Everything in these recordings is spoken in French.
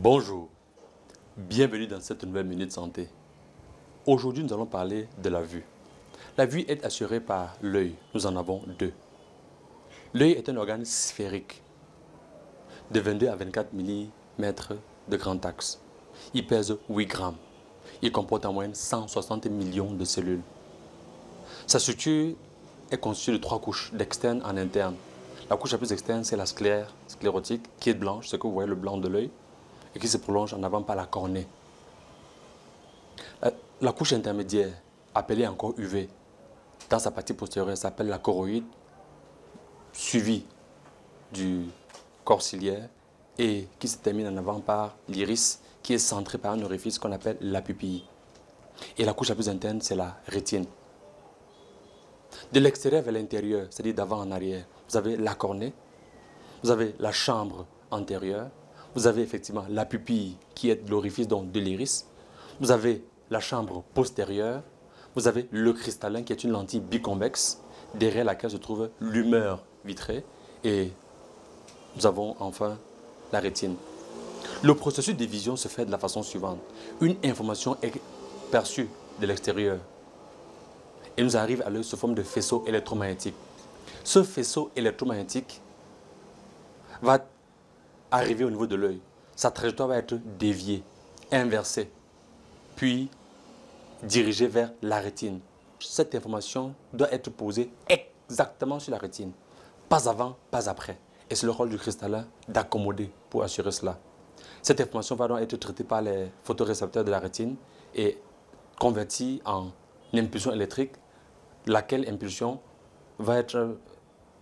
Bonjour, bienvenue dans cette nouvelle Minute Santé. Aujourd'hui, nous allons parler de la vue. La vue est assurée par l'œil. Nous en avons deux. L'œil est un organe sphérique de 22 à 24 mm de grand axe. Il pèse 8 grammes. Il comporte en moyenne 160 millions de cellules. Sa structure est constituée de 3 couches, d'externe en interne. La couche la plus externe, c'est la sclère sclérotique, qui est blanche, c'est que vous voyez le blanc de l'œil, et qui se prolonge en avant par la cornée. La couche intermédiaire, appelée encore UV, dans sa partie postérieure, s'appelle la choroïde, suivie du corps ciliaire, et qui se termine en avant par l'iris, qui est centré par un orifice qu'on appelle la pupille. Et la couche la plus interne, c'est la rétine. De l'extérieur vers l'intérieur, c'est-à-dire d'avant en arrière, vous avez la cornée, vous avez la chambre antérieure, vous avez effectivement la pupille qui est l'orifice de l'iris, vous avez la chambre postérieure, vous avez le cristallin qui est une lentille biconvexe, derrière laquelle se trouve l'humeur vitrée, et nous avons enfin la rétine. Le processus de vision se fait de la façon suivante. Une information est perçue de l'extérieur et nous arrive à l'œil sous forme de faisceau électromagnétique. Ce faisceau électromagnétique va arriver au niveau de l'œil. Sa trajectoire va être déviée, inversée, puis dirigée vers la rétine. Cette information doit être posée exactement sur la rétine, pas avant, pas après. Et c'est le rôle du cristallin d'accommoder pour assurer cela. Cette information va donc être traitée par les photorécepteurs de la rétine et convertie en impulsion électrique, laquelle impulsion va être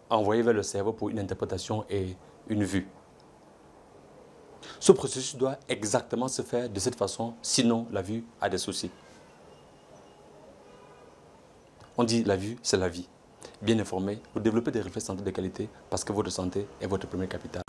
envoyée vers le cerveau pour une interprétation et une vue. Ce processus doit exactement se faire de cette façon, sinon la vue a des soucis. On dit la vue, c'est la vie. Bien informé, vous développez des réflexes santé de qualité parce que votre santé est votre premier capital.